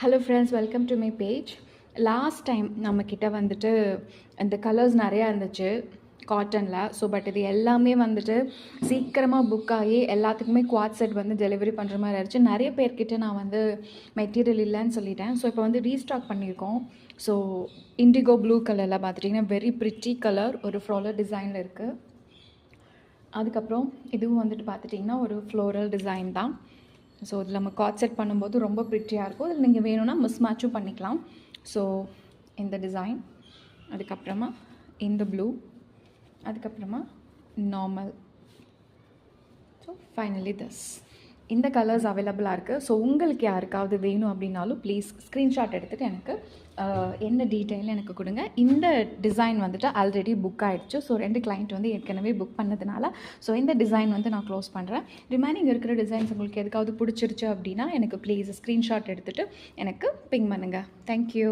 Hello friends, welcome to my page. Last time நம்மக்கிட்ட வந்துட்டு இந்த கலர்ஸ் நிறையா இருந்துச்சு காட்டனில். ஸோ பட் இது எல்லாமே வந்துட்டு சீக்கிரமாக புக் ஆகி எல்லாத்துக்குமே குவாட் செட் வந்து டெலிவரி பண்ணுற மாதிரி ஆயிடுச்சு. நிறைய பேர்கிட்ட நான் வந்து மெட்டீரியல் இல்லைன்னு சொல்லிட்டேன். ஸோ இப்போ வந்து ரீஸ்டாக் பண்ணியிருக்கோம். ஸோ இண்டிகோ ப்ளூ கலரில் பார்த்துட்டிங்கன்னா வெரி ப்ரிட்டி கலர், ஒரு ஃப்ளோரல் டிசைனில் இருக்குது. அதுக்கப்புறம் இதுவும் வந்துட்டு பார்த்துட்டிங்கன்னா ஒரு ஃப்ளோரல் டிசைன் தான். ஸோ இதில் நம்ம காட் செட் பண்ணும்போது ரொம்ப ப்ரிட்டியாக இருக்கும். இதில் நீங்கள் வேணும்னா மிஸ் மேட்சும் பண்ணிக்கலாம். ஸோ இந்த டிசைன், அதுக்கப்புறமா இந்த ப்ளூ, அதுக்கப்புறமா நார்மல். So finally this. இந்த கலர்ஸ் அவைலபிளாக இருக்குது. ஸோ உங்களுக்கு யாருக்காவது வேணும் அப்படின்னாலும் ப்ளீஸ் ஸ்க்ரீன்ஷாட் எடுத்துகிட்டு எனக்கு என்ன டீட்டெயில்னு எனக்கு கொடுங்க. இந்த டிசைன் வந்துட்டு ஆல்ரெடி புக் ஆகிடுச்சு. ஸோ 2 கிளைண்ட் வந்து ஏற்கனவே புக் பண்ணதுனால ஸோ இந்த டிசைன் வந்து நான் க்ளோஸ் பண்ணுறேன். ரிமைனிங் இருக்கிற டிசைன்ஸ் உங்களுக்கு எதுக்காவது பிடிச்சிருச்சு அப்படின்னா எனக்கு ப்ளீஸ் ஸ்க்ரீன்ஷாட் எடுத்துகிட்டு எனக்கு பிங் பண்ணுங்கள். தேங்க்யூ.